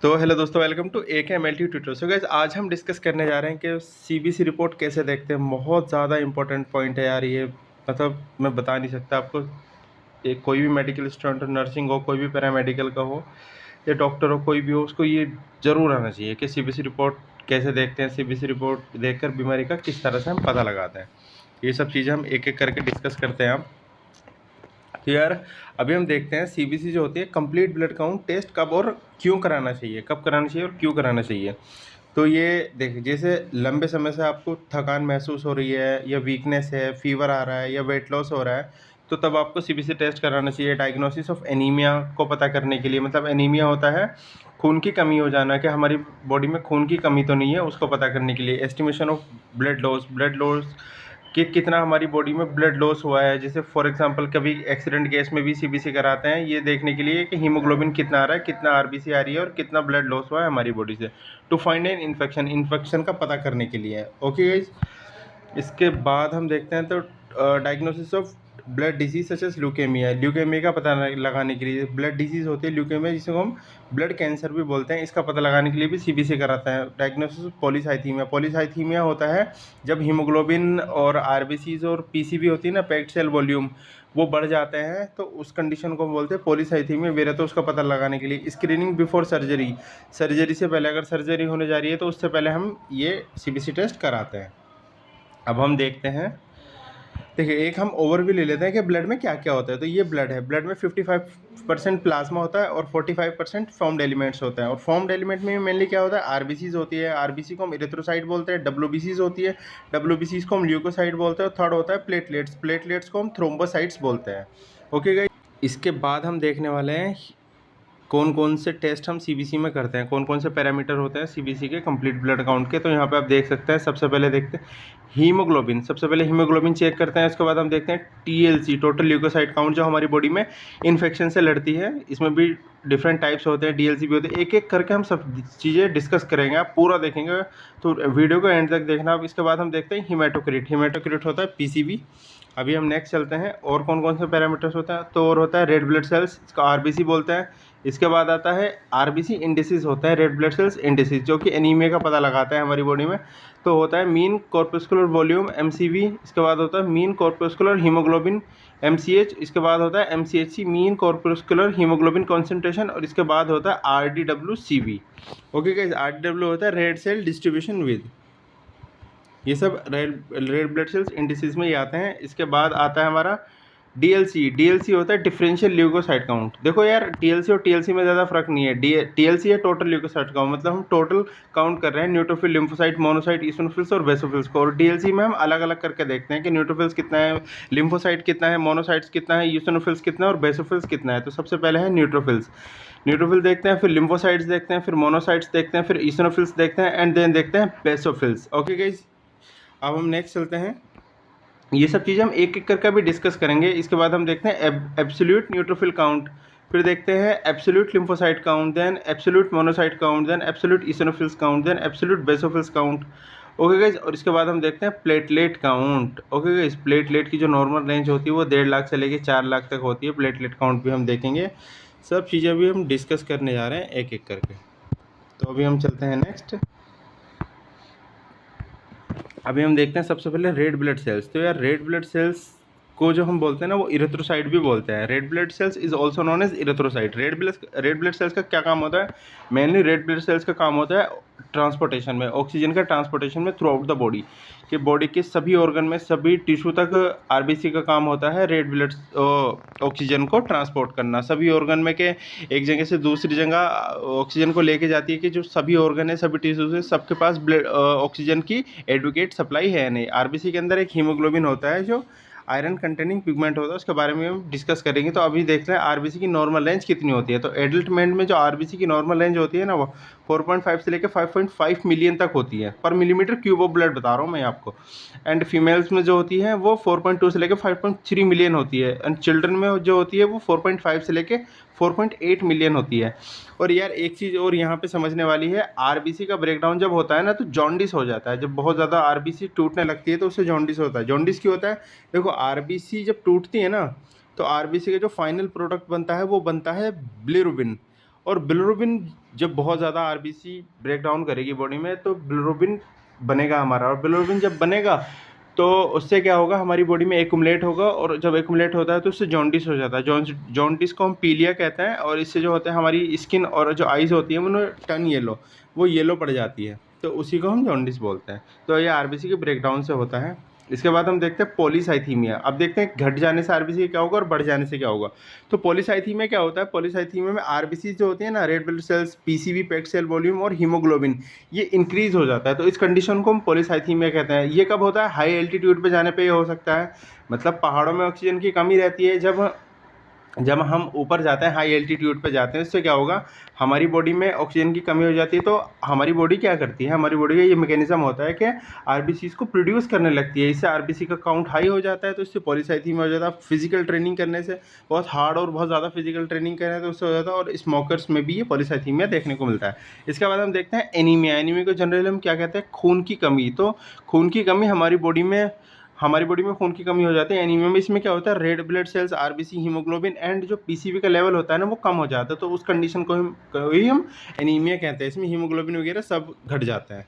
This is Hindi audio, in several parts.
तो हेलो दोस्तों, welcome to AKMLT tutor. So guys, आज हम डिस्कस करने जा रहे हैं कि CBC रिपोर्ट कैसे देखते हैं। बहुत ज़्यादा इंपॉर्टेंट पॉइंट है यार ये, मतलब मैं बता नहीं सकता आपको। एक कोई भी मेडिकल स्टूडेंट हो, नर्सिंग हो, कोई भी पैरामेडिकल का हो या डॉक्टर हो, कोई भी हो, उसको ये ज़रूर आना चाहिए कि CBC रिपोर्ट कैसे देखते हैं, CBC रिपोर्ट देखकर बीमारी का किस तरह से हम पता लगाते हैं। ये सब चीज़ें हम एक एक करके डिस्कस करते हैं। तो यार अभी हम देखते हैं CBC जो होती है, कंप्लीट ब्लड काउंट टेस्ट कब और क्यों कराना चाहिए, कब कराना चाहिए और क्यों कराना चाहिए। तो ये देखिए, जैसे लंबे समय से आपको थकान महसूस हो रही है या वीकनेस है, फीवर आ रहा है या वेट लॉस हो रहा है, तो तब आपको CBC टेस्ट कराना चाहिए डायग्नोसिस ऑफ एनीमिया को पता करने के लिए। मतलब एनीमिया होता है खून की कमी हो जाना, कि हमारी बॉडी में खून की कमी तो नहीं है, उसको पता करने के लिए। एस्टिमेशन ऑफ ब्लड लॉस कि कितना हमारी बॉडी में ब्लड लॉस हुआ है। जैसे फॉर एग्जांपल कभी एक्सीडेंट केस में भी CBC कराते हैं, ये देखने के लिए कि हीमोग्लोबिन कितना आ रहा है, कितना RBC आ रही है और कितना ब्लड लॉस हुआ है हमारी बॉडी से, टू फाइंड एन इन्फेक्शन का पता करने के लिए। ओके गाइज, इसके बाद हम देखते हैं तो diagnosis of blood disease such as leukaemia का पता लगाने के लिए। ब्लड डिजीज होती है ल्यूकेमिया, जिसको हम ब्लड कैंसर भी बोलते हैं, इसका पता लगाने के लिए भी CBC कराता है। डायग्नोसिस ऑफ पॉलीसाइथीमिया होता है जब हीमोग्लोबिन और RBCs और PCV होती है ना, पैक्ड सेल वॉल्यूम, वो बढ़ जाते हैं, तो उस कंडीशन को बोलते हैं पॉलीसाइथीमिया वेरा। तो उसका पता लगाने के लिए स्क्रीनिंग बिफोर सर्जरी से पहले, अगर सर्जरी होने जा रही है तो उससे पहले हम ये CBC टेस्ट कराते हैं। अब हम देखते हैं, देखिए एक हम ओवरव्यू ले लेते हैं कि ब्लड में क्या क्या होता है। तो ये ब्लड है, ब्लड में 55% प्लाज्मा होता है और 45% फॉर्म्ड एलिमेंट्स होता है। और फॉर्म्ड एलिमेंट में मेनली क्या होता है, RBCs होती है, RBC को हम इरेथ्रोसाइट बोलते हैं। WBCs होती है, WBCs को हम ल्यूकोसाइट बोलते हैं। और थर्ड होता है प्लेटलेट्स को हम थ्रोम्बोसाइट्स बोलते हैं। ओके गाइस, इसके बाद हम देखने वाले हैं कौन कौन से टेस्ट हम CBC में करते हैं, कौन कौन से पैरामीटर होते हैं CBC के कंप्लीट ब्लड काउंट के। तो यहाँ पे आप देख सकते हैं, सबसे पहले देखते हैं हीमोग्लोबिन। सबसे पहले हीमोग्लोबिन चेक करते हैं, उसके बाद हम देखते हैं TLC, टोटल ल्यूकोसाइट काउंट, जो हमारी बॉडी में इन्फेक्शन से लड़ती है। इसमें भी डिफरेंट टाइप्स होते हैं, DLC भी होते हैं। एक एक करके हम सब चीज़ें डिस्कस करेंगे, आप पूरा देखेंगे तो वीडियो को एंड तक देखना। अब इसके बाद हम देखते हैं हीमेटोक्रिट होता है PCV। अभी हम नेक्स्ट चलते हैं, और कौन कौन से पैरामीटर्स होता है। तो और होता है रेड ब्लड सेल्स, इसका RBC बोलते हैं। इसके बाद आता है RBC इंडिसेस होता है, रेड ब्लड सेल्स इंडिसेस, जो कि एनीमिया का पता लगाता है हमारी बॉडी में। तो होता है मीन कॉर्पस्कुलर वॉल्यूम MCV। इसके बाद होता है मीन कॉर्पस्कुलर हीमोग्लोबिन MCH। इसके बाद होता है MCHC, mean corpuscular haemoglobin concentration. और इसके बाद होता है RDWCV। ओके गाइस, RDW होता है रेड सेल डिस्ट्रीब्यूशन विद। ये सब रेड ब्लड सेल्स इंडिसेस में ही आते हैं। इसके बाद आता है हमारा DLC होता है डिफरेंशियल ल्यूकोसाइट काउंट। देखो यार, TLC और TLC में ज़्यादा फर्क नहीं है। TLC है टोटल ल्यूकोसाइट काउंट, मतलब हम टोटल काउंट कर रहे हैं न्यूट्रोफिल, लिम्फोसाइट, मोनोसाइट, ईओसिनोफिल्स और बेसोफिल्स को। और DLC में हम अलग अलग करके देखते हैं कि न्यूट्रोफिल्स कितना है, लिम्फोसाइट कितना है, मोनोसाइट्स कितना है, ईओसिनोफिल्स कितना है और बेसोफिल्स कितना है। तो सबसे पहले है न्यूट्रोफिल देखते हैं, फिर लिम्फोसाइट्स देखते हैं, फिर मोनोसाइट्स देखते हैं, फिर ईओसिनोफिल्स देखते हैं, एंड देन देखते हैं बेसोफिल्स। ओके गाइज, अब हम नेक्स्ट चलते हैं। ये सब चीज़ें हम एक एक करके भी डिस्कस करेंगे। इसके बाद हम देखते हैं एब्सोल्यूट न्यूट्रोफिल काउंट, फिर देखते हैं absolute lymphocyte count, then absolute monocyte count, then absolute eosinophils count, then absolute basophils count. Okay guys, और इसके बाद हम देखते हैं platelet count. Okay guys, platelet की जो नॉर्मल रेंज होती है वो 1.5 लाख से लेकर 4 लाख तक होती है। प्लेटलेट काउंट भी हम देखेंगे। सब चीज़ें भी हम डिस्कस करने जा रहे हैं एक एक करके। तो अभी हम चलते हैं नेक्स्ट। अभी हम देखते हैं सबसे पहले रेड ब्लड सेल्स। तो यार रेड ब्लड सेल्स को जो हम बोलते हैं ना, वो इरेथ्रोसाइट भी बोलते हैं। Red blood cells is also known as erythrocyte. Red blood cells का क्या काम होता है, मेनली रेड ब्लड सेल्स का काम होता है ट्रांसपोर्टेशन में, ऑक्सीजन का ट्रांसपोर्टेशन में थ्रू आउट द बॉडी, कि बॉडी के सभी ऑर्गन में, सभी टिश्यू तक RBC का काम होता है रेड ब्लड ऑक्सीजन को ट्रांसपोर्ट करना। सभी ऑर्गन में के एक जगह से दूसरी जगह ऑक्सीजन को लेके जाती है, कि जो सभी ऑर्गन है, सभी टिश्यूज है, सबके पास ब्लड ऑक्सीजन की एडुकेट सप्लाई है नहीं। RBC के अंदर एक हीमोग्लोबिन होता है जो आयरन कंटेनिंग पिगमेंट होता है, उसके बारे में हम डिस्कस करेंगे। तो अभी देखते हैं RBC की नॉर्मल रेंज कितनी होती है। तो एडल्ट मैन में जो RBC की नॉर्मल रेंज होती है ना, वो 4.5 से लेकर 5.5 मिलियन तक होती है पर मिलीमीटर क्यूब ऑफ ब्लड, बता रहा हूँ मैं आपको। एंड फीमेल्स में जो होती है वो 4.2 से लेकर 5.3 मिलियन होती है। एंड चिल्ड्रन में जो होती है वो 4.5 से लेकर 4.8 मिलियन होती है। और यार एक चीज़ और यहाँ पे समझने वाली है, RBC का ब्रेकडाउन जब होता है ना, तो जॉन्डिस हो जाता है। जब बहुत ज़्यादा RBC टूटने लगती है तो उससे जॉन्डिस होता है। जॉन्डिस क्यों होता है, देखो RBC जब टूटती है ना, तो RBC का जो फाइनल प्रोडक्ट बनता है वो बनता है बिलिरुबिन। और बिलिरुबिन जब बहुत ज़्यादा आरबीसी ब्रेक डाउन करेगी बॉडी में तो बिलिरुबिन बनेगा हमारा, और बिलिरुबिन जब बनेगा तो उससे क्या होगा, हमारी बॉडी में एक्युमुलेट होगा, और जब एक्युमुलेट होता है तो उससे जॉन्डिस हो जाता है। जॉन्डिस को हम पीलिया कहते हैं, और इससे जो होता है हमारी स्किन और जो आइज़ होती है उन्हें टर्न येलो, वो येलो पड़ जाती है, तो उसी को हम जॉन्डिस बोलते हैं। तो ये आरबीसी के ब्रेकडाउन से होता है। इसके बाद हम देखते हैं पॉलीसाइथीमिया। अब देखते हैं घट जाने से आरबीसी क्या होगा और बढ़ जाने से क्या होगा। तो पॉलीसाइथीमिया क्या होता है, पॉलीसाइथीमिया में आरबीसी जो होती है ना, red blood cells, PCB, packed cell volume और हीमोग्लोबिन, ये इंक्रीज हो जाता है। तो इस कंडीशन को हम पॉलीसाइथीमिया कहते हैं। ये कब होता है, हाई एल्टीट्यूड पे जाने पे ये हो सकता है, मतलब पहाड़ों में ऑक्सीजन की कमी रहती है, जब हम ऊपर जाते हैं, हाई एल्टीट्यूड पे जाते हैं, इससे क्या होगा, हमारी बॉडी में ऑक्सीजन की कमी हो जाती है। तो हमारी बॉडी क्या करती है, हमारी बॉडी का ये मैकेनिज्म होता है कि आरबीसीज को प्रोड्यूस करने लगती है, इससे आरबीसी का काउंट हाई हो जाता है, तो इससे पॉलीसाइथीमिया हो जाता है। फिजिकल ट्रेनिंग करने से, बहुत हार्ड और बहुत ज़्यादा फिजिकल ट्रेनिंग करें तो उससे हो जाता है, और स्मोकर्स में भी ये पॉलीसाइथीमिया देखने को मिलता है। इसके बाद हम देखते हैं एनीमिया। एनीमिया को जनरली हम क्या कहते हैं, खून की कमी। तो खून की कमी हमारी बॉडी में खून की कमी हो जाती है एनीमिया में। इसमें क्या होता है, red blood sales, RBC, haemoglobin and जो पीसीबी का लेवल होता है ना, वो कम हो जाता है। तो उस कंडीशन को हम एनीमिया कहते हैं। इसमें हीमोग्लोबिन वगैरह सब घट जाता है।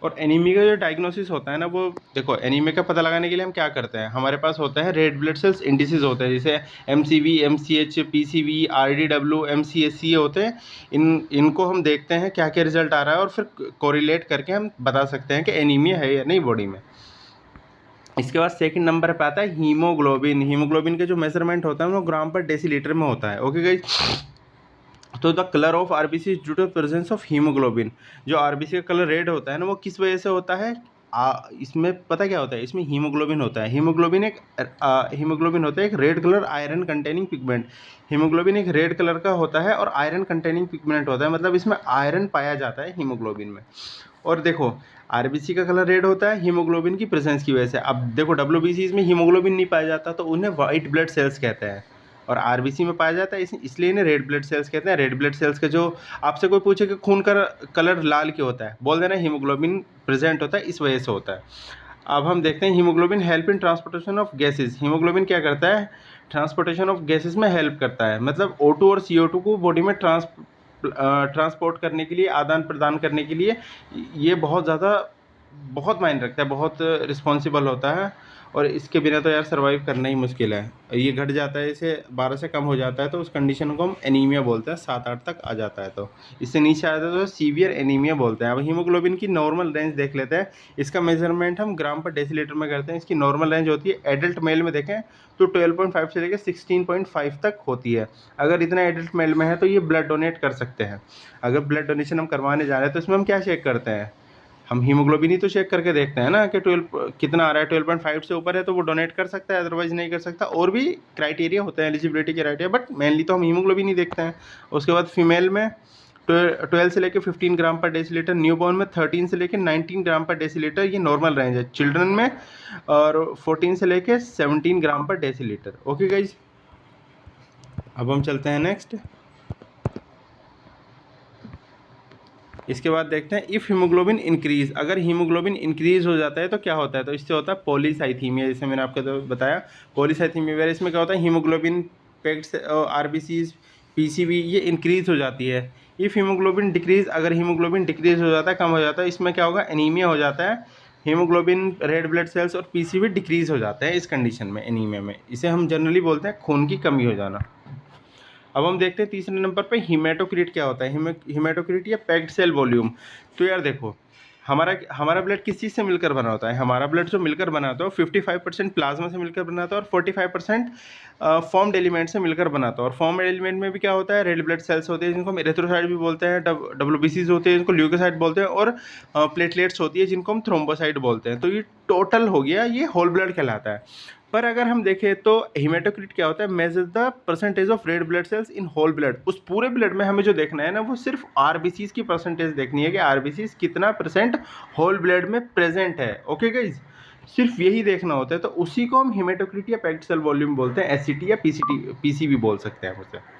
और एनीमिया का जो डायग्नोसिस होता है ना, वो देखो, एनीमिया का पता लगाने के लिए हम क्या करते हैं, हमारे पास होता है रेड ब्लड सेल्स इंडिसेस होते हैं, जैसे एमसीवी, एमसीएच, पीसीवी, आरडीडब्ल्यू, एमसीएससी होते हैं। इनको हम देखते हैं क्या क्या रिजल्ट आ रहा है, और फिर कोरिलेट करके हम बता सकते हैं कि एनीमिया है या नहीं बॉडी में। इसके बाद सेकंड नंबर पे आता है हीमोग्लोबिन। हीमोग्लोबिन का जो मेजरमेंट होता है वो ग्राम पर डेसीलीटर में होता है। ओके गाइस, तो the colour of RBC due to presence of haemoglobin. जो आरबीसी का कलर रेड होता है ना, वो किस वजह से होता है, इसमें पता क्या होता है, इसमें हीमोग्लोबिन होता है। हीमोग्लोबिन होता है एक red colour iron containing pigment. Haemoglobin एक रेड कलर का होता है और आयरन कंटेनिंग पिगमेंट होता है, मतलब इसमें आयरन पाया जाता है हीमोग्लोबिन में। और देखो, आरबीसी का कलर रेड होता है हीमोग्लोबिन की प्रेजेंस की वजह से। अब देखो, डब्ल्यूबीसी में हीमोग्लोबिन नहीं पाया जाता, तो उन्हें वाइट ब्लड सेल्स कहते हैं, और आरबीसी में पाया जाता है, इसलिए इन्हें रेड ब्लड सेल्स कहते हैं। रेड ब्लड सेल्स का जो, आपसे कोई पूछे कि खून का कलर लाल क्यों होता है, बोल देना हीमोग्लोबिन प्रेजेंट होता है, इस वजह से होता है। अब हम देखते हैं haemoglobin help in transportation of gases. Haemoglobin क्या करता है, ट्रांसपोर्टेशन ऑफ गैसेज में हेल्प करता है, मतलब O2 और CO2 को बॉडी में ट्रांसपोर्ट करने के लिए, आदान प्रदान करने के लिए ये बहुत मायने रखता है, बहुत रिस्पॉन्सिबल होता है। और इसके बिना तो यार सर्वाइव करना ही मुश्किल है। ये घट जाता है, इसे 12 से कम हो जाता है तो उस कंडीशन को हम एनीमिया बोलते हैं। 7-8 तक आ जाता है तो, इससे नीचे आ जाता है तो सीवियर एनीमिया बोलते हैं। अब हीमोग्लोबिन की नॉर्मल रेंज देख लेते हैं। इसका मेजरमेंट हम ग्राम पर डेसीलीटर में करते हैं। इसकी नॉर्मल रेंज होती है, एडल्ट मेल में देखें तो 12.5 से लेकर 16.5 तक होती है। अगर इतना एडल्ट मेल में है तो ये ब्लड डोनेट कर सकते हैं। अगर ब्लड डोनेशन हम करवाने जा रहे हैं तो इसमें हम क्या चेक करते हैं, हम हीमोग्लोबिन ही तो चेक करके देखते हैं ना कि 12 कितना आ रहा है। 12.5 से ऊपर है तो वो डोनेट कर सकता है, अदरवाइज नहीं कर सकता। और भी क्राइटेरिया होते हैं, एलिजिबिलिटी के क्राइटेरिया, बट मेनली तो हम हीमोग्लोबिन ही देखते हैं। उसके बाद फीमेल में 12 से लेकर 15 ग्राम पर डेसीलीटर, न्यूबॉर्न में 13 से लेकर 19 ग्राम पर डेसीलीटर, ये नॉर्मल रेंज है। चिल्ड्रन में और 14 से लेकर 17 ग्राम पर डेसीलीटर। ओके गाइज, अब हम चलते हैं नेक्स्ट। इसके बाद देखते हैं इफ़ हीमोग्लोबिन इंक्रीज। अगर हीमोग्लोबिन इंक्रीज हो जाता है तो क्या होता है, तो इससे होता है पॉलीसाइथीमिया, जैसे मैंने आपको तो बताया पॉलीसाइथीमिया। वगैरह इसमें क्या होता है, हीमोग्लोबिन, पैक्ड आरबीसीज, पीसीबी, ये इंक्रीज हो जाती है। इफ़ हीमोग्लोबिन डिक्रीज, अगर हीमोग्लोबिन डिक्रीज हो जाता है, कम हो जाता है, इसमें क्या होगा, एनीमिया हो जाता है। हीमोग्लोबिन, रेड ब्लड सेल्स और पीसीबी डिक्रीज हो जाते हैं इस कंडीशन में, एनीमिया में। इसे हम जनरली बोलते हैं खून की कमी हो जाना। अब हम देखते हैं तीसरे नंबर पे हीमेटोक्रिट क्या होता है। हीमेटोक्रिट या पैक्ड सेल वॉल्यूम। तो यार देखो, हमारा ब्लड किस चीज़ से मिलकर बना होता है, हमारा ब्लड जो मिलकर बना होता है वो 55% प्लाज्मा से मिलकर बना होता है और 45% फॉर्म्ड एलिमेंट से मिलकर बना होता है। और फॉर्म्ड एलिमेंट में भी क्या होता है, रेड ब्लड सेल्स होते हैं जिनको हम एरिथ्रोसाइट भी बोलते हैं, डब्ल्यूबीसीज होते हैं जिनको ल्यूकोसाइट बोलते हैं, और प्लेटलेट्स होती है जिनको हम थ्रोम्बोसाइट बोलते हैं। तो ये टोटल हो गया, ये होल ब्लड कहलाता है। पर अगर हम देखें तो हीमेटोक्रिट क्या होता है, measure the percentage of red blood cells in whole blood. उस पूरे ब्लड में हमें जो देखना है ना, वो सिर्फ आरबीसीज की परसेंटेज देखनी है कि आरबीसीज कितना % होल ब्लड में प्रेजेंट है। ओके गाइज, सिर्फ यही देखना होता है। तो उसी को हम हीमेटोक्रिट या पैक्ड सेल वॉल्यूम बोलते हैं, एससीटी या पीसीबी बोल सकते हैं उसे।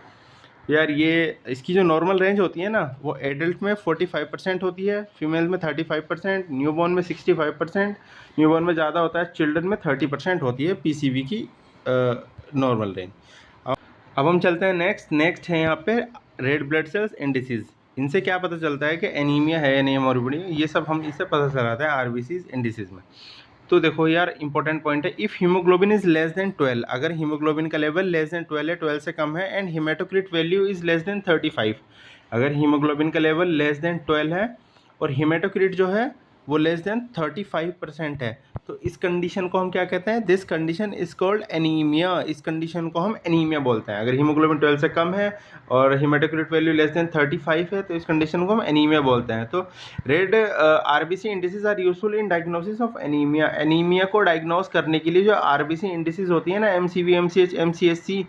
यार ये इसकी जो नॉर्मल रेंज होती है ना, वो एडल्ट में 45% होती है, फीमेल में 35%, न्यूबॉर्न में 65%, न्यूबॉर्न में ज़्यादा होता है, चिल्ड्रन में 30% होती है पीसीबी की नॉर्मल रेंज। अब हम चलते हैं नेक्स्ट है यहाँ पे रेड ब्लड सेल्स इंडिसेस, इनसे क्या पता चलता है कि एनीमिया है या नहीं मोर्बिडी, ये सब हम इससे पता चलाते हैं आरबीसी इंडिसेस में। तो देखो यार इंपॉर्टेंट पॉइंट है, if haemoglobin is less then 12, अगर हीमोग्लोबिन का लेवल लेस देन 12 है, 12 से कम है, and haematocrit value is less than 35, अगर हीमोग्लोबिन का लेवल लेस देन 12 है और हीमेटोक्रिट जो है वो लेस देन 35% है, तो इस कंडीशन को हम क्या कहते हैं, this condition is called anaemia, इस कंडीशन को हम एनीमिया बोलते हैं। अगर हीमोग्लोबिन 12 से कम है और हीमेटोक्रिट वैल्यू लेस देन 35 है तो इस कंडीशन को हम एनीमिया बोलते हैं। तो red RBC indices are useful in diagnosis of anaemia, anaemia को डायग्नोस करने के लिए जो आरबीसी इंडिसेस होती है ना, एमसीवी, एमसीएच, एमसीएससी,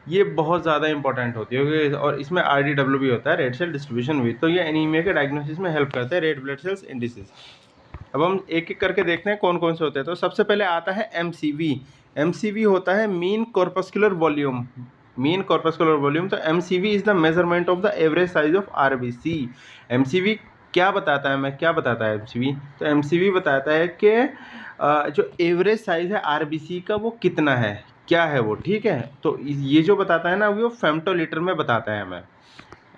ये बहुत ज़्यादा इंपॉर्टेंट होती है, और इसमें आरडीडब्ल्यू भी होता है, रेड सेल डिस्ट्रीब्यूशन भी, तो ये एनीमिया के डायग्नोसिस में हेल्प करते हैं रेड ब्लड सेल्स इंडिसेस। अब हम एक एक करके देखते हैं कौन कौन से होते हैं। तो सबसे पहले आता है एमसीवी, एमसीवी होता है mean corpuscular volume, mean corpuscular volume. तो MCV is the measurement of the average size of RBC. MCV क्या बताता है, मैं क्या बताता है एमसीवी, तो एमसीवी बताता है कि जो एवरेज साइज है आरबीसी का वो कितना है, क्या है वो, ठीक है। तो ये जो बताता है ना वो फेम्टोलीटर में बताता है हमें।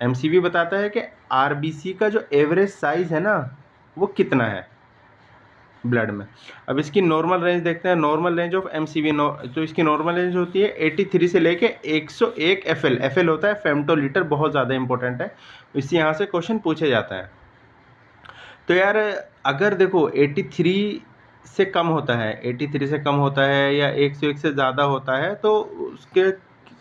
एमसीवी बताता है कि आरबीसी का जो एवरेज साइज है ना वो कितना है ब्लड में। अब इसकी नॉर्मल रेंज देखते हैं, नॉर्मल रेंज ऑफ एमसीवी, तो इसकी नॉर्मल रेंज होती है 83 से लेके 101 एफएल, एफएल होता है फेम्टोलीटर, बहुत ज़्यादा इंपॉर्टेंट है, इससे यहाँ से क्वेश्चन पूछे जाता है। तो यार अगर देखो 83 से कम होता है, 83 से कम होता है या 101 से ज़्यादा होता है, तो उसके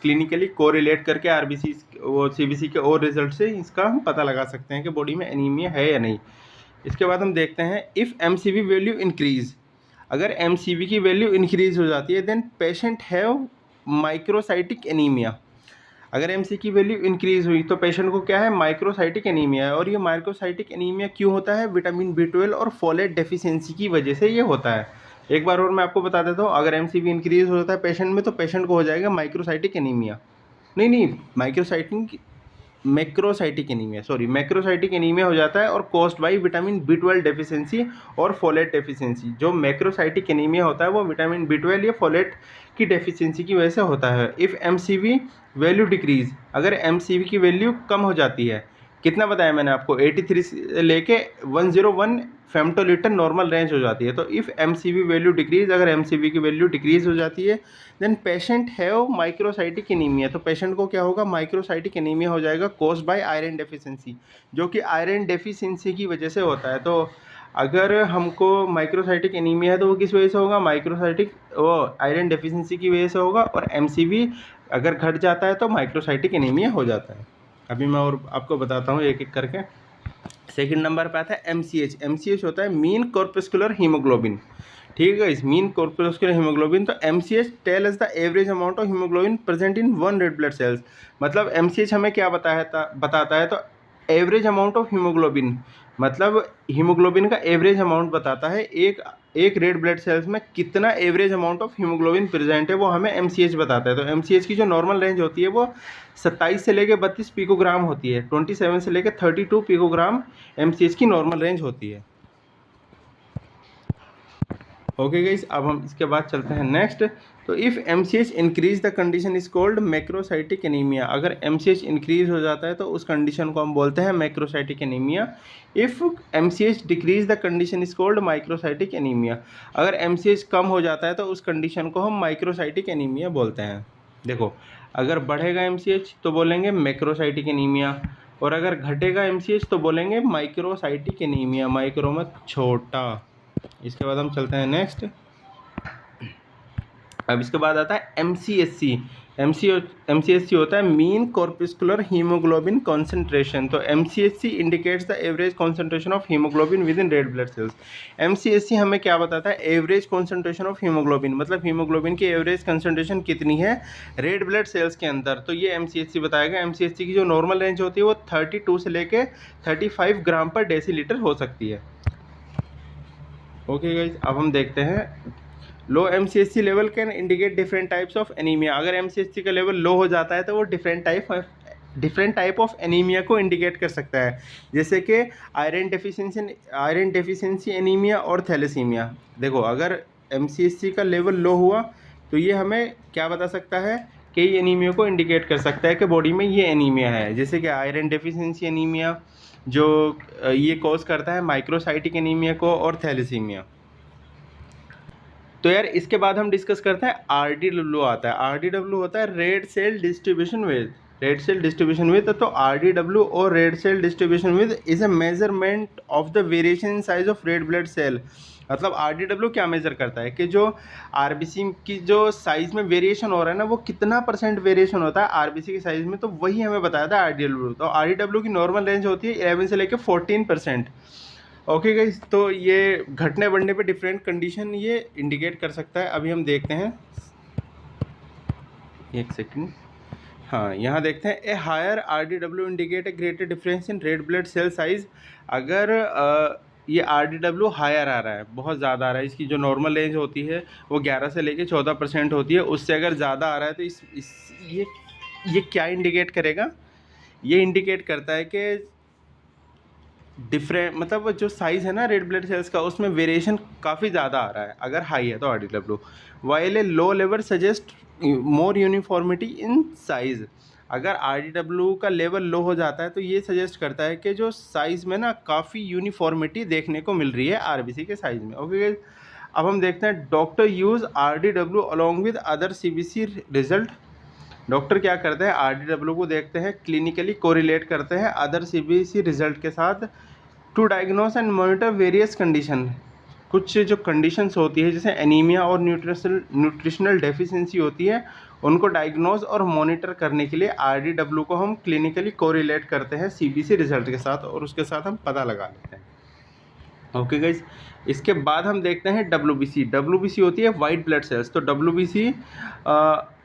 क्लिनिकली कोरिलेट करके आरबीसी वो सीबीसी के और रिजल्ट से इसका हम पता लगा सकते हैं कि बॉडी में एनीमिया है या नहीं। इसके बाद हम देखते हैं इफ़ एमसीवी वैल्यू इंक्रीज, अगर एमसीवी की वैल्यू इंक्रीज हो जाती है then patient have microcytic anaemia, अगर एमसी की वैल्यू इंक्रीज हुई तो पेशेंट को क्या है, माइक्रोसाइटिक एनीमिया है। और ये माइक्रोसाइटिक एनीमिया क्यों होता है, विटामिन B12 और फोलेट डेफिशिएंसी की वजह से ये होता है। एक बार और मैं आपको बता देता हूँ, अगर एमसीवी इंक्रीज हो जाता है पेशेंट में तो पेशेंट को हो जाएगा माइक्रोसाइटिक एनीमिया, नहीं मैक्रोसाइटिक एनीमिया, मैक्रोसाइटिक एनीमिया हो जाता है और caused by vitamin B12 deficiency और फोलेट डेफिशिएंसी। जो मैक्रोसाइटिक एनीमिया होता है वो विटामिन B12 या फोलेट की डेफिशिएंसी की वजह से होता है। इफ़ एमसीवी वैल्यू डिक्रीज, अगर एमसीवी की वैल्यू कम हो जाती है, कितना बताया मैंने आपको, 83 से लेके 101 फेम्टोलीटर नॉर्मल रेंज हो जाती है। तो इफ़ एमसीवी वैल्यू डिक्रीज, अगर एमसीवी की वैल्यू डिक्रीज हो जाती है then patient have microcytic anaemia, तो पेशेंट को क्या होगा, माइक्रोसाइटिक एनीमिया हो जाएगा कॉज्ड बाय आयरन डेफिशिएंसी, जो कि आयरन डेफिशिएंसी की वजह से होता है। तो अगर हमको माइक्रोसाइटिक एनीमिया है तो वो किस वजह से होगा, माइक्रोसाइटिक वो आयरन डेफिशिएंसी की वजह से होगा, और एमसीवी अगर घट जाता है तो माइक्रोसाइटिक एनीमिया हो जाता है। अभी मैं और आपको बताता हूँ एक एक करके। सेकंड नंबर पे आता है एमसीएच, एमसीएच होता है मीन कॉर्पस्कुलर हीमोग्लोबिन, ठीक है, इस मीन कॉर्पस्कुलर हीमोग्लोबिन। तो MCH tell us the average amount of haemoglobin present in one red blood cells, मतलब एमसीएच हमें क्या बताता है, तो एवरेज अमाउंट ऑफ हीमोग्लोबिन, मतलब हीमोग्लोबिन का एवरेज अमाउंट बताता है, एक रेड ब्लड सेल्स में कितना average amount of haemoglobin present है वो हमें एमसीएच बताता है। तो एमसीएच की जो नॉर्मल रेंज होती है वो 27 से लेकर 32 पिकोग्राम होती है, 27 से लेकर 32 पिकोग्राम एमसीएच की नॉर्मल रेंज होती है। ओके गाइस, अब हम इसके बाद चलते हैं नेक्स्ट। तो if MCH increase the condition is called macrocytic anaemia, अगर एमसीएच इंक्रीज हो जाता है तो उस कंडीशन को हम बोलते हैं macrocytic anaemia. If MCH decrease the condition is called microcytic anaemia, अगर एमसीएच कम हो जाता है तो उस कंडीशन को हम माइक्रोसाइटिक एनीमिया बोलते हैं। देखो, अगर बढ़ेगा एमसीएच तो बोलेंगे मैक्रोसाइटिक एनीमिया, और अगर घटेगा एमसीएच तो बोलेंगे माइक्रोसाइटिक एनीमिया, माइक्रो में छोटा। इसके बाद हम चलते हैं नेक्स्ट। अब इसके बाद आता है एमसीएससी, एमसीएससी होता है मीन कॉर्पस्कुलर हीमोग्लोबिन कॉन्सेंट्रेशन। तो MCSC indicates the average concentration of haemoglobin with in red blood cells. MCSC हमें क्या बताता है, एवरेज कॉन्सेंट्रेशन ऑफ हीमोग्लोबिन, मतलब हीमोग्लोबिन की एवरेज कॉन्सेंट्रेशन कितनी है रेड ब्लड सेल्स के अंदर, तो ये एमसीएससी बताएगा। एमसीएससी की जो नॉर्मल रेंज होती है वो 32 से लेके 35 ग्राम पर डेसीलीटर हो सकती है। ओके गाइज, अब हम देखते हैं लो MCSC level can indicate different types of anaemia. अगर एमसीएससी का लेवल लो हो जाता है तो वो डिफरेंट टाइप ऑफ एनीमिया को इंडिकेट कर सकता है, जैसे कि आयरन डेफिशिएंसी एनीमिया और थैलेसीमिया। देखो, अगर एमसीएससी का लेवल लो हुआ तो ये हमें क्या बता सकता है कई एनीमिया को इंडिकेट कर सकता है कि बॉडी में ये एनीमिया है, जैसे कि आयरन डेफिशिएंसी एनीमिया जो ये कॉज करता है माइक्रोसाइटिक एनीमिया को, और थैलेसीमिया। तो यार इसके बाद हम डिस्कस करते हैं RDW आता है। RDW होता है red cell distribution width, red cell distribution width. तो RDW और red cell distribution width is a measurement of the variation in size of red blood cell. मतलब RDW क्या मेजर करता है कि जो RBC की जो साइज में वेरिएशन हो रहा है ना, वो कितना % वेरिएशन होता है RBC की साइज में, तो वही हमें बताया था RDW। तो RDW की नॉर्मल रेंज होती है 11 से लेकर 14%। ओके गाइस, तो ये घटने बढ़ने पे डिफरेंट कंडीशन ये इंडिकेट कर सकता है। अभी हम देखते हैं, एक सेकंड, हाँ यहाँ देखते हैं। A higher RDW indicate a greater difference in red blood cell size. अगर ये RDW हायर आ रहा है, बहुत ज़्यादा आ रहा है, इसकी जो नॉर्मल रेंज होती है वो 11 से लेके 14% होती है, उससे अगर ज़्यादा आ रहा है तो ये क्या इंडिकेट करेगा? ये इंडिकेट करता है कि डिफरेंट, मतलब जो साइज़ है ना रेड ब्लड सेल्स का, उसमें वेरिएशन काफ़ी ज़्यादा आ रहा है अगर हाई है तो RDW। While a low level suggest more uniformity in size. अगर RDW का लेवल लो हो जाता है तो ये सजेस्ट करता है कि जो साइज़ में ना काफ़ी यूनिफॉर्मिटी देखने को मिल रही है RBC के साइज़ में। ओके, अब हम देखते हैं doctor use RDW along with other CBC result. Doctor क्या करते हैं, RDW को देखते हैं, क्लिनिकली कोरिलेट करते हैं अदर CBC रिजल्ट के साथ, to diagnose and monitor various condition. कुछ जो कंडीशंस होती है जैसे एनीमिया और न्यूट्रिशनल डेफिशिएंसी होती है, उनको डायग्नोज और मॉनिटर करने के लिए RDW को हम क्लिनिकली कोरिलेट करते हैं CBC रिजल्ट के साथ, और उसके साथ हम पता लगा लेते हैं। ओके गाइज, इसके बाद हम देखते हैं WBC। WBC होती है वाइट ब्लड सेल्स। तो WBC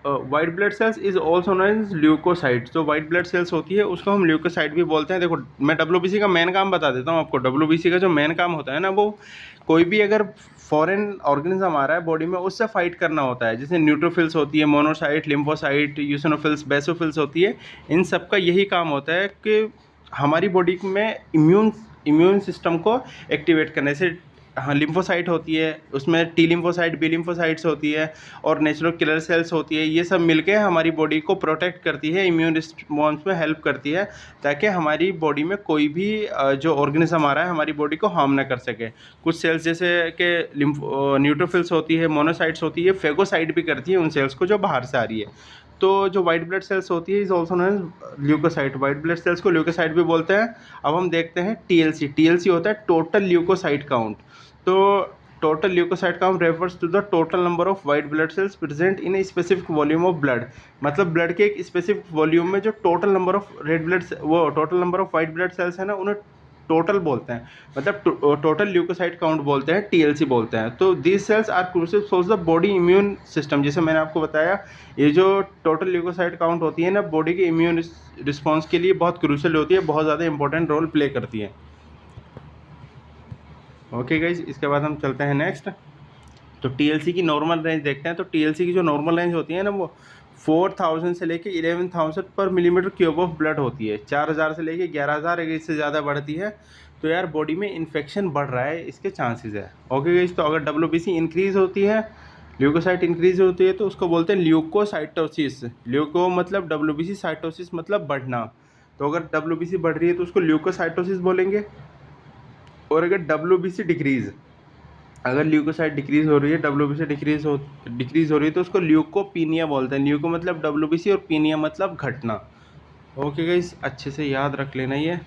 white blood cells is also known as leukocyte. जो वाइट ब्लड सेल्स होती है उसको हम ल्यूकोसाइट भी बोलते हैं। देखो मैं WBC का मेन काम बता देता हूँ आपको। WBC का जो मेन काम होता है ना, वो कोई भी अगर फॉरेन ऑर्गेनिज्म आ रहा है बॉडी में, उससे फाइट करना होता है। जैसे न्यूट्रोफिल्स होती है, मोनोसाइट, लिम्फोसाइट, यूसिनोफिल्स, बेसोफिल्स होती है, इन सब का यही काम होता है कि हमारी बॉडी में इम्यून सिस्टम को एक्टिवेट करने से। हाँ, लिम्फोसाइट होती है, उसमें T लिम्फोसाइट, B लिम्फोसाइट्स होती है, और नेचुरल किलर सेल्स होती है। ये सब मिलके हमारी बॉडी को प्रोटेक्ट करती है, इम्यून रिस्पॉन्स में हेल्प करती है, ताकि हमारी बॉडी में कोई भी जो ऑर्गेनिज्म आ रहा है हमारी बॉडी को हार्म ना कर सके। कुछ सेल्स जैसे कि न्यूट्रोफिल्स होती है, मोनोसाइट्स होती है, फेगोसाइट भी करती है उन सेल्स को जो बाहर से आ रही है। तो जो वाइट ब्लड सेल्स होती है is also known as leukocyte. White blood cells को ल्यूकोसाइट भी बोलते हैं। अब हम देखते हैं TLC। TLC होता है टोटल ल्यूकोसाइट काउंट। तो total leucocyte count refers to the total number of white blood cells present in a specific volume of blood. मतलब ब्लड के एक स्पेसिफिक वॉल्यूम में जो total number of red blood, वो total number of white blood cells है ना, उन्हें टोटल बोलते हैं, मतलब टोटल ल्यूकोसाइट काउंट बोलते हैं, TLC बोलते हैं। तो these cells are crucial for the body immune system. जैसे मैंने आपको बताया, ये जो टोटल ल्यूकोसाइट काउंट होती है ना, बॉडी के इम्यून रिस्पॉन्स के लिए बहुत क्रूशियल होती है, बहुत ज़्यादा इंपॉर्टेंट रोल प्ले करती है। ओके गाइज, इसके बाद हम चलते हैं नेक्स्ट। तो TLC की नॉर्मल रेंज देखते हैं। तो TLC की जो नॉर्मल रेंज होती है ना, वो 4000 से लेके 11,000 पर मिलीमीटर क्यूब ऑफ ब्लड होती है। 4000 से लेके 11,000, अगर इससे ज़्यादा बढ़ती है तो यार बॉडी में इन्फेक्शन बढ़ रहा है, इसके चांसेस है। ओके गाइज, तो अगर WBC इंक्रीज़ होती है, ल्यूकोसाइट इंक्रीज होती है, तो उसको बोलते हैं ल्यूकोसाइटोसिस। ल्यूको मतलब WBC, साइटोसिस मतलब बढ़ना। तो अगर WBC बढ़ रही है तो उसको ल्यूकोसाइटोसिस बोलेंगे। और अगर WBC डिक्रीज़, अगर ल्यूकोसाइट डिक्रीज़ हो रही है, WBC डिक्रीज़ हो रही है, तो उसको ल्यूकोपीनिया बोलते हैं। ल्यूको मतलब WBC और पीनिया मतलब घटना। ओके गाइस, अच्छे से याद रख लेना ये।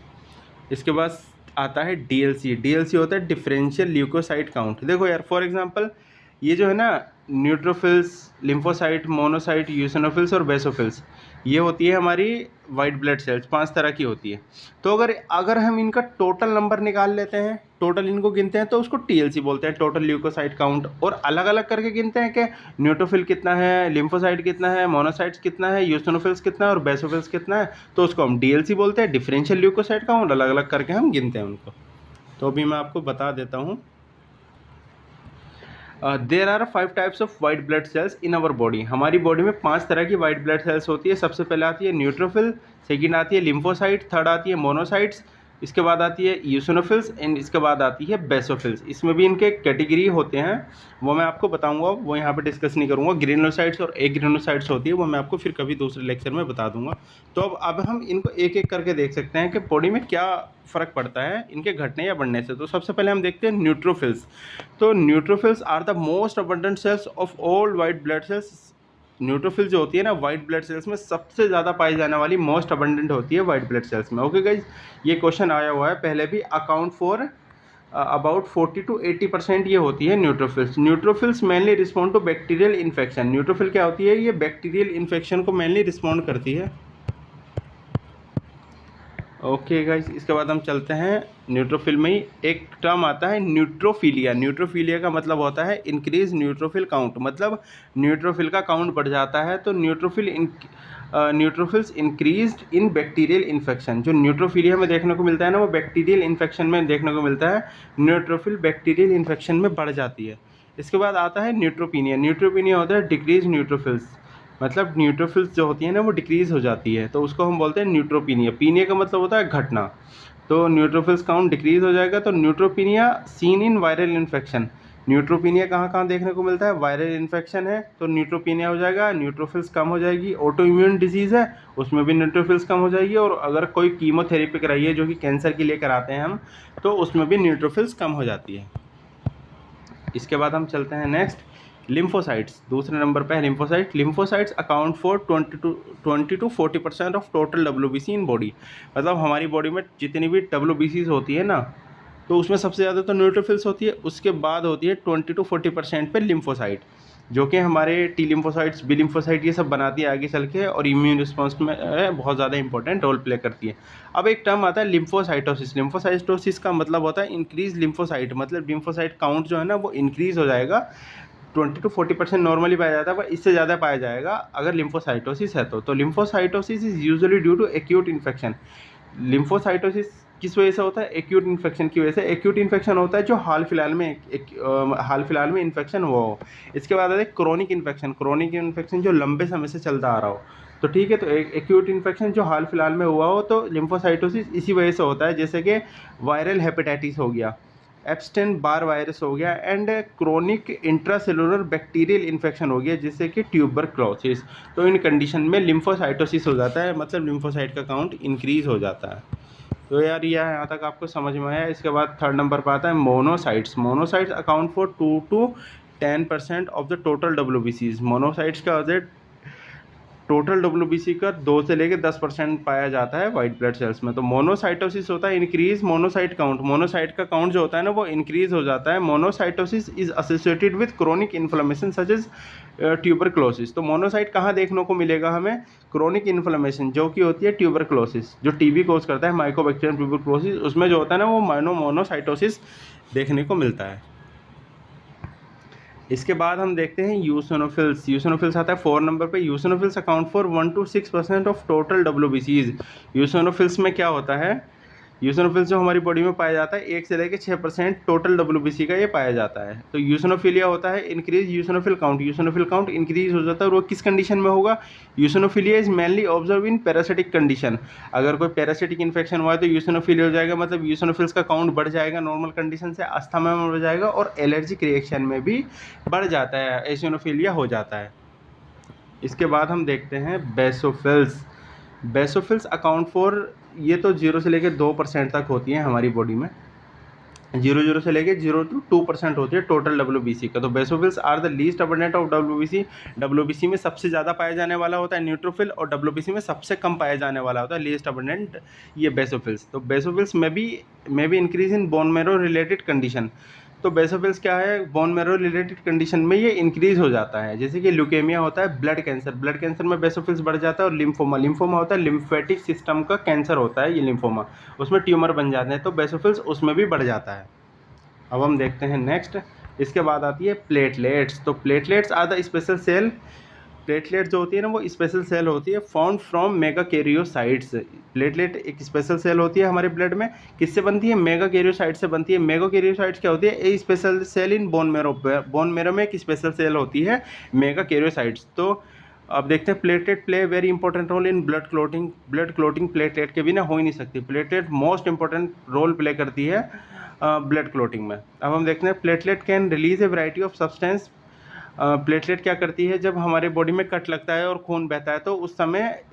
इसके बाद आता है DLC। DLC होता है डिफरेंशियल ल्यूकोसाइट काउंट। देखो यार, फॉर एग्जांपल ये जो है ना, न्यूट्रोफिल्स, लिम्फोसाइट, मोनोसाइट, यूसिनोफिल्स और बेसोफिल्स, ये होती है हमारी वाइट ब्लड सेल्स। 5 तरह की होती है। तो अगर हम इनका टोटल नंबर निकाल लेते हैं, टोटल इनको गिनते हैं, तो उसको TLC बोलते हैं, टोटल ल्यूकोसाइट काउंट। और अलग अलग करके गिनते हैं कि न्यूट्रोफिल कितना है, लिम्फोसाइट कितना है, मोनोसाइट्स कितना है, यूसिनोफिल्स कितना है और बेसोफिल्स कितना है, तो उसको हम DLC बोलते हैं, डिफरेंशियल ल्यूकोसाइट काउंट। अलग अलग करके हम गिनते हैं उनको। तो अभी मैं आपको बता देता हूँ। There are 5 types of white blood cells in our body. हमारी बॉडी में 5 तरह की वाइट ब्लड सेल्स होती है। सबसे पहले आती है न्यूट्रोफिल, सेकंड आती है लिम्फोसाइट, थर्ड आती है मोनोसाइट्स, इसके बाद आती है यूसिनोफिल्स एंड इसके बाद आती है बेसोफिल्स। इसमें भी इनके कैटेगरी होते हैं, वो मैं आपको बताऊंगा, वो यहाँ पे डिस्कस नहीं करूँगा। ग्रेनुलोसाइट्स और एग्रेनुलोसाइट्स होती है, वो मैं आपको फिर कभी दूसरे लेक्चर में बता दूंगा। तो अब हम इनको एक एक करके देख सकते हैं कि बॉडी में क्या फ़र्क पड़ता है इनके घटने या बढ़ने से। तो सबसे पहले हम देखते हैं न्यूट्रोफिल्स। तो neutrophils are the most abundant cells of all white blood cells. Neutrophil जो होती है ना वाइट ब्लड सेल्स में सबसे ज़्यादा पाई जाने वाली, मोस्ट अबंडेंट होती है वाइट ब्लड सेल्स में। ओके गाइज, ये क्वेश्चन आया हुआ है पहले भी। अकाउंट फॉर अबाउट 40 to 80% ये होती है neutrophils. Neutrophils mainly respond to bacterial infection. Neutrophil क्या होती है, ये बैक्टीरियल इन्फेक्शन को मेनली रिस्पॉन्ड करती है। ओके गाइस, इसके बाद हम चलते हैं न्यूट्रोफिल में ही एक टर्म आता है न्यूट्रोफिलिया। न्यूट्रोफिलिया का मतलब होता है इंक्रीज न्यूट्रोफिल काउंट, मतलब न्यूट्रोफिल का काउंट बढ़ जाता है। तो न्यूट्रोफिल्स इंक्रीज्ड इन बैक्टीरियल इन्फेक्शन। जो न्यूट्रोफिलिया में देखने को मिलता है ना, वो बैक्टीरियल इन्फेक्शन में देखने को मिलता है। न्यूट्रोफिल बैक्टीरियल इन्फेक्शन में बढ़ जाती है। इसके बाद आता है न्यूट्रोपिनिया। न्यूट्रोपिनिया होता है डिक्रीज न्यूट्रोफिल्स, मतलब न्यूट्रोफिल्स जो होती है ना वो डिक्रीज़ हो जाती है, तो उसको हम बोलते हैं न्यूट्रोपिनिया। पीनिया का मतलब होता है घटना, तो न्यूट्रोफिल्स काउंट डिक्रीज़ हो जाएगा। तो न्यूट्रोपिनिया सीन इन वायरल इन्फेक्शन। न्यूट्रोपिनिया कहाँ कहाँ देखने को मिलता है, वायरल इन्फेक्शन है तो न्यूट्रोपिनिया हो जाएगा, न्यूट्रोफिल्स कम हो जाएगी। ऑटो इम्यून डिजीज़ है, उसमें भी न्यूट्रोफिल्स कम हो जाएगी। और अगर कोई कीमोथेरेपी कराई है जो कि कैंसर के लिए कराते हैं हम, तो उसमें भी न्यूट्रोफिल्स कम हो जाती है। इसके बाद हम चलते हैं नेक्स्ट, लिम्फोसाइट्स। दूसरे नंबर पे है lymphocyte. Lymphocytes account for 20 to 40% of total WBC in body. मतलब हमारी बॉडी में जितनी भी WBCs होती है ना, तो उसमें सबसे ज़्यादा तो न्यूट्रोफिल्स होती है, उसके बाद होती है 20 to 40% पे लिम्फोसाइट, जो कि हमारे टी लिम्फोसाइट्स, बी लिम्फोसाइट ये सब बनाती है आगे चल के, और इम्यून रिस्पॉन्स में बहुत ज़्यादा इंपॉर्टेंट रोल प्ले करती है। अब एक टर्म आता है लिम्फोसाइटोसिस। लिम्फोसाइटोसिस का मतलब होता है इंक्रीज लिम्फोसाइट, मतलब लिम्फोसाइट काउंट जो है ना वो इंक्रीज़ हो जाएगा। 20 to 40% नॉर्मली पाया जाता है, पर इससे ज़्यादा पाया जाएगा अगर लिम्फोसाइटोसिस है तो lymphocytosis is usually due to acute infection. Lymphocytosis किस वजह से होता है, एक्यूट इन्फेक्शन की वजह से। एक्यूट इन्फेक्शन होता है जो हाल फिलहाल में इन्फेक्शन हुआ हो। इसके बाद आता है क्रोनिक इन्फेक्शन। क्रोनिक इन्फेक्शन जो लंबे समय से चलता आ रहा हो, तो ठीक है। तो एक्यूट इन्फेक्शन जो हाल फिलहाल में हुआ हो, तो लिम्फोसाइटोसिस इसी वजह से होता है, जैसे कि वायरल हेपेटाइटिस हो गया, एप्स्टेन बार वायरस हो गया, and chronic intracellular bacterial infection हो गया, जैसे कि ट्यूबरक्लोसिस। तो इन कंडीशन में लिम्फोसाइटोसिस हो जाता है, मतलब लिम्फोसाइट का काउंट इंक्रीज हो जाता है। तो यार यह यहाँ तक आपको समझ में आया। इसके बाद थर्ड नंबर पर आता है monocytes. Monocytes account for 2 to 10% of the total WBCs। Monocytes का टोटल WBC का 2 से लेकर 10% पाया जाता है वाइट ब्लड सेल्स में। तो मोनोसाइटोसिस होता है इंक्रीज मोनोसाइट काउंट। मोनोसाइट का काउंट जो होता है ना वो इंक्रीज हो जाता है। Monocytosis is associated with chronic inflammation such as tuberculosis. तो मोनोसाइट कहाँ देखने को मिलेगा हमें, क्रोनिक इन्फ्लेमेशन जो कि होती है ट्यूबरक्लोसिस, जो टीबी कोज करता है, माइकोबैक्टीरियम ट्यूबरक्लोसिस, उसमें जो होता है ना वो मोनोसाइटोसिस देखने को मिलता है। इसके बाद हम देखते हैं यूसिनोफिल्स। यूसिनोफिल्स आता है 4 नंबर पे। Eosinophils account for 1 to 6% of total WBCs। Eosinophils में क्या होता है, यूसिनोफिल्स जो हमारी बॉडी में पाया जाता है 1 से लेकर 6% टोटल WBC का ये पाया जाता है। तो यूसिनोफिलिया होता है increase eosinophil count. Eosinophil count increase हो जाता है, और वो किस कंडीशन में होगा, eosinophilia is mainly observe in parasitic condition. अगर कोई पैरासिटिक इन्फेक्शन हुआ है तो यूसिनोफिलिया हो जाएगा, मतलब यूसिनोफिल्स का काउंट बढ़ जाएगा नॉर्मल कंडीशन से, अस्थमा में बढ़ जाएगा, और एलर्जिक रिएक्शन में भी बढ़ जाता है, एसिनोफिलिया हो जाता है। इसके बाद हम देखते हैं बेसोफिल्स। बेसोफिल्स अकाउंट फॉर, ये तो 0 से लेकर 2% तक होती हैं हमारी बॉडी में, 0 से लेकर 0 to 2% होती है टोटल WBC का। तो basophils are the least abundant of WBC। WBC में सबसे ज़्यादा पाया जाने वाला होता है न्यूट्रोफिल, और WBC में सबसे कम पाया जाने वाला होता है लीस्ट अबंडेंट ये बेसोफिल्स। तो बेसोफिल्स में भी increase in bone marrow related condition. तो बेसोफिल्स क्या है, बोन मैरो रिलेटेड कंडीशन में ये इंक्रीज हो जाता है, जैसे कि ल्यूकेमिया होता है, ब्लड कैंसर में बेसोफिल्स बढ़ जाता है, और लिम्फोमा होता है, लिम्फेटिक सिस्टम का कैंसर होता है ये लिम्फोमा, उसमें ट्यूमर बन जाते हैं, तो बेसोफिल्स उसमें भी बढ़ जाता है। अब हम देखते हैं नेक्स्ट। इसके बाद आती है प्लेटलेट्स। तो platelets are the special cell. Platelet जो होती है ना वो स्पेशल सेल होती है फाउंड फ्रॉम मेगाकैरियोसाइट्स। प्लेटलेट एक स्पेशल सेल होती है हमारे ब्लड में, किससे बनती है, मेगाकैरियोसाइट से बनती है। मेगाकैरियोसाइट्स क्या होती है, a special cell in bone marrow. Bone marrow में एक स्पेशल सेल होती है मेगाकैरियोसाइट्स। तो अब देखते हैं platelet play very important role in blood clotting. Blood clotting platelet के बिना हो ही नहीं सकती। Platelet most important role play करती है ब्लड क्लोटिंग में। अब हम देखते हैं platelet can release a variety of substance. Platelet क्या करती है, जब हमारे बॉडी में कट लगता है और खून बहता है तो उस समय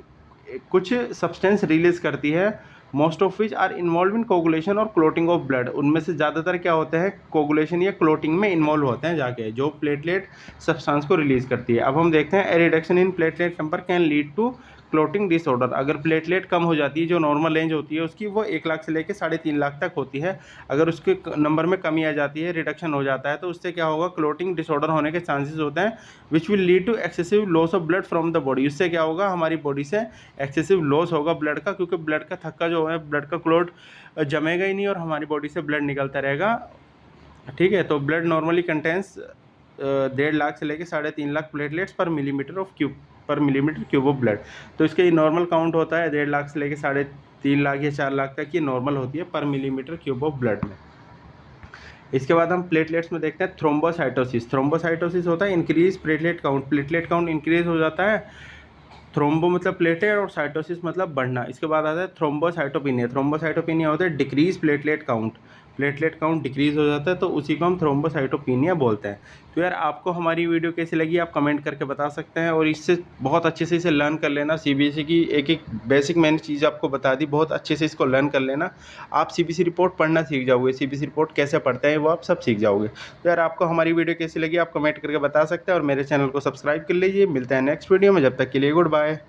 कुछ सब्सटेंस रिलीज करती है, most of which are involve in coagulation और क्लोटिंग ऑफ ब्लड। उनमें से ज़्यादातर क्या होते हैं, कोगुलेशन या क्लोटिंग में इन्वॉल्व होते हैं जाके, जो प्लेटलेट सब्सटेंस को रिलीज करती है। अब हम देखते हैं a reduction in platelet number can lead to clotting disorder. अगर प्लेटलेट कम हो जाती है, जो नॉर्मल रेंज होती है उसकी वो 1 लाख से लेकर 3.5 लाख तक होती है, अगर उसके नंबर में कमी आ जाती है, रिडक्शन हो जाता है, तो उससे क्या होगा, क्लोटिंग डिसऑर्डर होने के चांसेस होते हैं, which will lead to excessive loss of blood from the body. इससे क्या होगा, हमारी बॉडी से एक्सेसिव लॉस होगा ब्लड का, क्योंकि ब्लड का थक्का जो है, ब्लड का क्लोट जमेगा ही नहीं और हमारी बॉडी से ब्लड निकलता रहेगा। ठीक है, तो ब्लड नॉर्मली कंटेंस 1.5 लाख से लेकर 3.5 लाख प्लेटलेट्स पर मिलीमीटर क्यूब ऑफ ब्लड। तो इसका ये नॉर्मल काउंट होता है 1.5 लाख से लेकर 3.5 लाख या 4 लाख तक, ये नॉर्मल होती है पर मिलीमीटर क्यूब ऑफ ब्लड में। इसके बाद हम प्लेटलेट्स में देखते हैं थ्रोम्बोसाइटोसिस। थ्रोम्बोसाइटोसिस होता है increase platelet count. Platelet count increase हो जाता है, थ्रोम्बो मतलब प्लेटलेट और साइटोसिस मतलब बढ़ना। इसके बाद आता है थ्रोम्बोसाइटोपिनिया। थ्रोम्बोसाइटोपिनिया होता है decrease platelet count. Platelet count decrease हो जाता है तो उसी को हम थ्रोम्बोसाइटोपिनिया बोलते हैं। तो यार आपको हमारी वीडियो कैसी लगी आप कमेंट करके बता सकते हैं, और इससे बहुत अच्छे से इसे लर्न कर लेना। सीबीएसई की एक एक बेसिक मैंने चीज़ आपको बता दी, बहुत अच्छे से इसको लर्न कर लेना। आप सीबीएसई रिपोर्ट पढ़ना सीख जाओगे, सीबीएसई रिपोर्ट कैसे पढ़ते हैं वो आप सब सीख जाओगे। तो यार आपको हमारी वीडियो कैसी लगी आप कमेंट करके बता सकते हैं, और मेरे चैनल को सब्सक्राइब कर लीजिए। मिलते हैं नेक्स्ट वीडियो में, जब तक के लिए गुड बाय।